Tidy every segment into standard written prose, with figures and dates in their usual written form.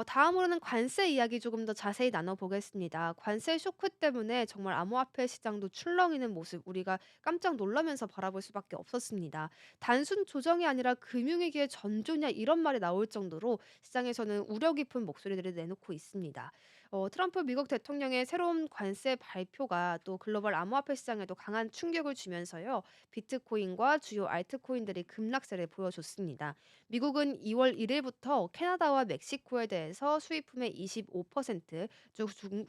다음으로는 관세 이야기 조금 더 자세히 나눠보겠습니다. 관세 쇼크 때문에 정말 암호화폐 시장도 출렁이는 모습 우리가 깜짝 놀라면서 바라볼 수밖에 없었습니다. 단순 조정이 아니라 금융위기의 전조냐 이런 말이 나올 정도로 시장에서는 우려 깊은 목소리들을 내놓고 있습니다. 트럼프 미국 대통령의 새로운 관세 발표가 또 글로벌 암호화폐 시장에도 강한 충격을 주면서요. 비트코인과 주요 알트코인들이 급락세를 보여줬습니다. 미국은 2월 1일부터 캐나다와 멕시코에 대해서 수입품의 25%,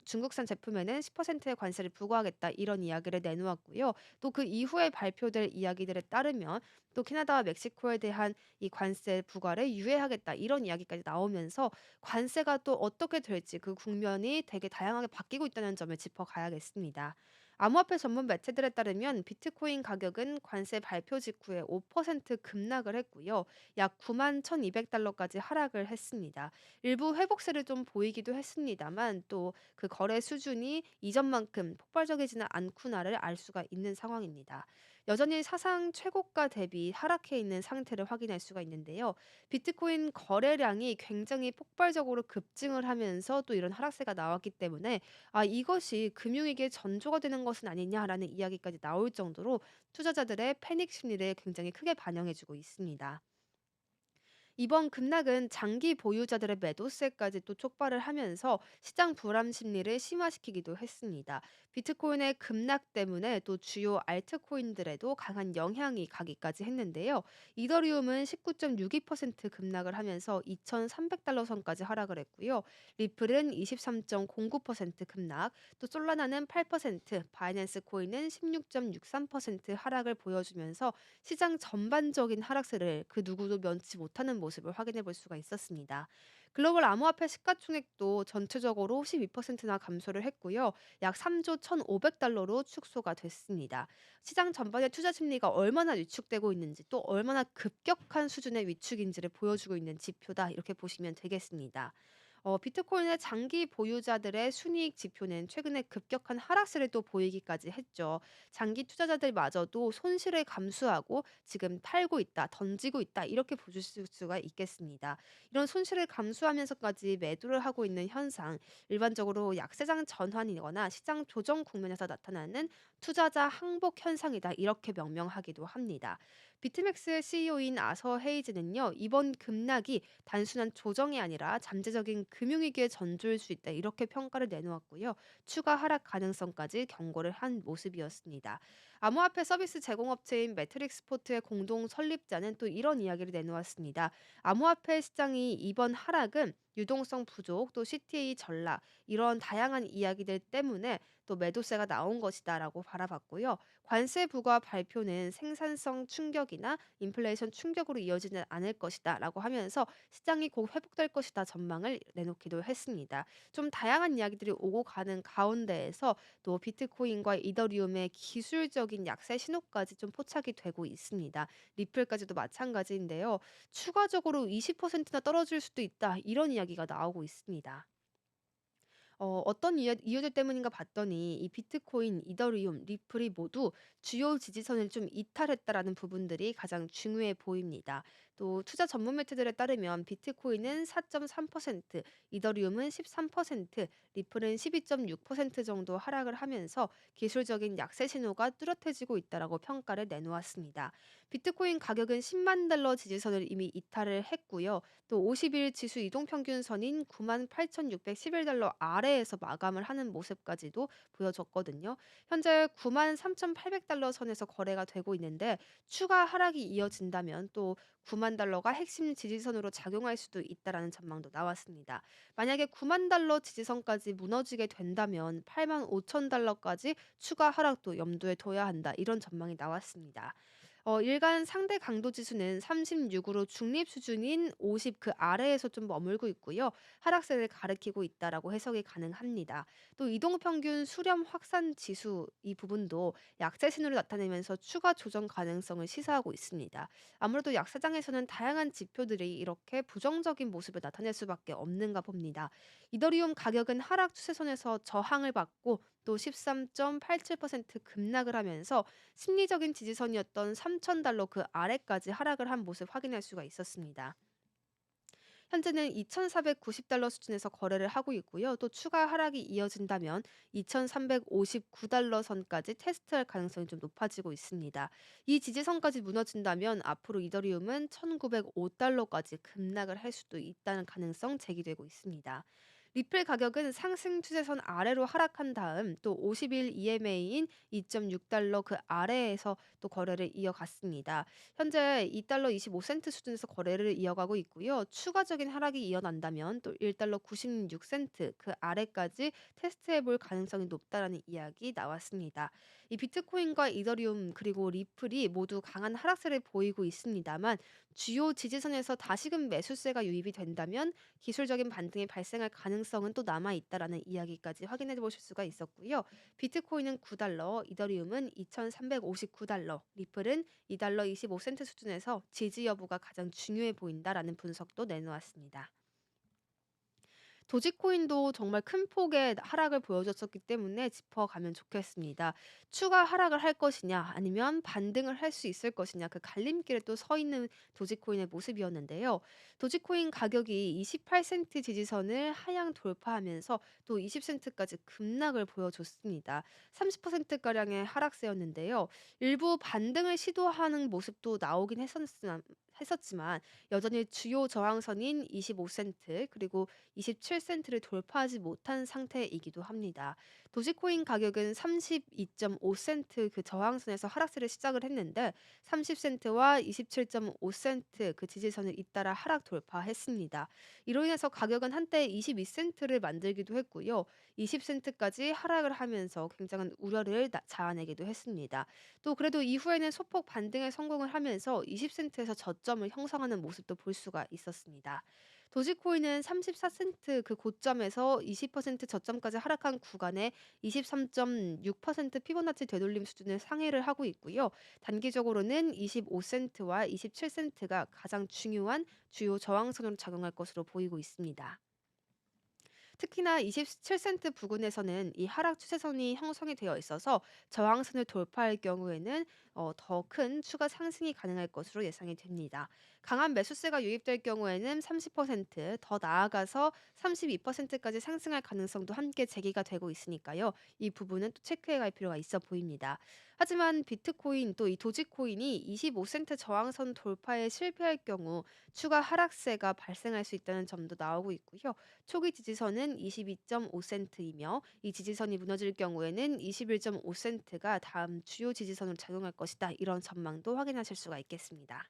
중국산 제품에는 10%의 관세를 부과하겠다 이런 이야기를 내놓았고요. 또 그 이후에 발표될 이야기들에 따르면 또 캐나다와 멕시코에 대한 이 관세 부과를 유예하겠다 이런 이야기까지 나오면서 관세가 또 어떻게 될지 그 국면이 되게 다양하게 바뀌고 있다는 점을 짚어가야겠습니다. 암호화폐 전문 매체들에 따르면 비트코인 가격은 관세 발표 직후에 5% 급락을 했고요. 약 91,200달러까지 하락을 했습니다. 일부 회복세를 좀 보이기도 했습니다만 또 그 거래 수준이 이전만큼 폭발적이지는 않구나를 알 수가 있는 상황입니다. 여전히 사상 최고가 대비 하락해 있는 상태를 확인할 수가 있는데요. 비트코인 거래량이 굉장히 폭발적으로 급증을 하면서 또 이런 하락세가 나왔기 때문에 이것이 금융위기의 전조가 되는 것은 아니냐라는 이야기까지 나올 정도로 투자자들의 패닉 심리를 굉장히 크게 반영해 주고 있습니다. 이번 급락은 장기 보유자들의 매도세까지 또 촉발을 하면서 시장 불안 심리를 심화시키기도 했습니다. 비트코인의 급락 때문에 또 주요 알트코인들에도 강한 영향이 가기까지 했는데요. 이더리움은 19.62% 급락을 하면서 2,300달러 선까지 하락을 했고요. 리플은 23.09% 급락, 또 솔라나는 8%, 바이낸스 코인은 16.63% 하락을 보여주면서 시장 전반적인 하락세를 그 누구도 면치 못하는 모습을 확인해 볼 수가 있었습니다. 글로벌 암호화폐 시가총액도 전체적으로 12%나 감소를 했고요. 약 3조 1,500달러로 축소가 됐습니다. 시장 전반의 투자 심리가 얼마나 위축되고 있는지 또 얼마나 급격한 수준의 위축인지를 보여주고 있는 지표다 이렇게 보시면 되겠습니다. 비트코인의 장기 보유자들의 순이익 지표는 최근에 급격한 하락세를 또 보이기까지 했죠. 장기 투자자들마저도 손실을 감수하고 지금 팔고 있다, 던지고 있다 이렇게 보실 수가 있겠습니다. 이런 손실을 감수하면서까지 매도를 하고 있는 현상, 일반적으로 약세장 전환이거나 시장 조정 국면에서 나타나는 투자자 항복 현상이다 이렇게 명명하기도 합니다. 비트맥스 CEO인 아서 헤이즈는요, 이번 급락이 단순한 조정이 아니라 잠재적인 금융위기의 전조일 수 있다 이렇게 평가를 내놓았고요. 추가 하락 가능성까지 경고를 한 모습이었습니다. 암호화폐 서비스 제공업체인 매트릭스포트의 공동 설립자는 또 이런 이야기를 내놓았습니다. 암호화폐 시장이 이번 하락은 유동성 부족, 또 CTA 전락 이런 다양한 이야기들 때문에 또 매도세가 나온 것이다라고 바라봤고요. 관세 부과 발표는 생산성 충격이나 인플레이션 충격으로 이어지는 않을 것이다라고 하면서 시장이 곧 회복될 것이다 전망을 내놓기도 했습니다. 좀 다양한 이야기들이 오고 가는 가운데에서 또 비트코인과 이더리움의 기술적인 약세 신호까지 좀 포착이 되고 있습니다. 리플까지도 마찬가지인데요. 추가적으로 20%나 떨어질 수도 있다. 이런 이야기가 나오고 있습니다. 어떤 이유들 때문인가 봤더니 이 비트코인, 이더리움, 리플이 모두 주요 지지선을 좀 이탈했다라는 부분들이 가장 중요해 보입니다. 또 투자 전문 매체들에 따르면 비트코인은 4.3%, 이더리움은 13%, 리플은 12.6% 정도 하락을 하면서 기술적인 약세 신호가 뚜렷해지고 있다라고 평가를 내놓았습니다. 비트코인 가격은 10만 달러 지지선을 이미 이탈을 했고요. 또 50일 지수 이동 평균선인 98,611달러 아래에서 마감을 하는 모습까지도 보여졌거든요. 현재 93,800달러 선에서 거래가 되고 있는데 추가 하락이 이어진다면 또 9만 달러가 핵심 지지선으로 작용할 수도 있다라는 전망도 나왔습니다. 만약에 9만 달러 지지선까지 무너지게 된다면 8만 5천 달러까지 추가 하락도 염두에 둬야 한다. 이런 전망이 나왔습니다. 일간 상대 강도 지수는 36으로 중립 수준인 50 그 아래에서 좀 머물고 있고요. 하락세를 가리키고 있다라고 해석이 가능합니다. 또 이동 평균 수렴 확산 지수 이 부분도 약세 신호를 나타내면서 추가 조정 가능성을 시사하고 있습니다. 아무래도 약세장에서는 다양한 지표들이 이렇게 부정적인 모습을 나타낼 수밖에 없는가 봅니다. 이더리움 가격은 하락 추세선에서 저항을 받고 또 13.87% 급락을 하면서 심리적인 지지선이었던 3,000달러 그 아래까지 하락을 한 모습 확인할 수가 있었습니다. 현재는 2,490달러 수준에서 거래를 하고 있고요. 또 추가 하락이 이어진다면 2,359달러 선까지 테스트할 가능성이 좀 높아지고 있습니다. 이 지지선까지 무너진다면 앞으로 이더리움은 1,905달러까지 급락을 할 수도 있다는 가능성 제기되고 있습니다. 리플 가격은 상승 추세선 아래로 하락한 다음 또 50일 EMA인 2.6달러 그 아래에서 또 거래를 이어갔습니다. 현재 2달러 25센트 수준에서 거래를 이어가고 있고요. 추가적인 하락이 이어난다면 또 1달러 96센트 그 아래까지 테스트해 볼 가능성이 높다라는 이야기 나왔습니다. 이 비트코인과 이더리움 그리고 리플이 모두 강한 하락세를 보이고 있습니다만 주요 지지선에서 다시금 매수세가 유입이 된다면 기술적인 반등이 발생할 가능성은 또 남아 있다라는 이야기까지 확인해 보실 수가 있었고요. 비트코인은 9달러, 이더리움은 2,359달러, 리플은 2달러 25센트 수준에서 지지 여부가 가장 중요해 보인다라는 분석도 내놓았습니다. 도지코인도 정말 큰 폭의 하락을 보여줬었기 때문에 짚어가면 좋겠습니다. 추가 하락을 할 것이냐 아니면 반등을 할 수 있을 것이냐 그 갈림길에 또 서 있는 도지코인의 모습이었는데요. 도지코인 가격이 28센트 지지선을 하향 돌파하면서 또 20센트까지 급락을 보여줬습니다. 30%가량의 하락세였는데요. 일부 반등을 시도하는 모습도 나오긴 했었지만 여전히 주요 저항선인 25센트 그리고 27센트를 돌파하지 못한 상태이기도 합니다. 도지코인 가격은 32.5센트 그 저항선에서 하락세를 시작을 했는데 30센트와 27.5센트 그 지지선을 잇따라 하락 돌파했습니다. 이로 인해서 가격은 한때 22센트를 만들기도 했고요. 20센트까지 하락을 하면서 굉장한 우려를 자아내기도 했습니다. 또 그래도 이후에는 소폭 반등에 성공을 하면서 20센트에서 저점을 형성하는 모습도 볼 수가 있었습니다. 도지코인은 34센트 그 고점에서 20% 저점까지 하락한 구간에 23.6% 피보나치 되돌림 수준을 상회를 하고 있고요. 단기적으로는 25센트와 27센트가 가장 중요한 주요 저항선으로 작용할 것으로 보이고 있습니다. 특히나 27센트 부근에서는 이 하락 추세선이 형성이 되어 있어서 저항선을 돌파할 경우에는 더 큰 추가 상승이 가능할 것으로 예상이 됩니다. 강한 매수세가 유입될 경우에는 30%더 나아가서 32%까지 상승할 가능성도 함께 제기가 되고 있으니까요. 이 부분은 또 체크해 갈 필요가 있어 보입니다. 하지만 비트코인 또 이 도지코인이 25센트 저항선 돌파에 실패할 경우 추가 하락세가 발생할 수 있다는 점도 나오고 있고요. 초기 지지선은 22.5센트이며 이 지지선이 무너질 경우에는 21.5센트가 다음 주요 지지선으로 작용할 것이다. 이런 전망도 확인하실 수가 있겠습니다.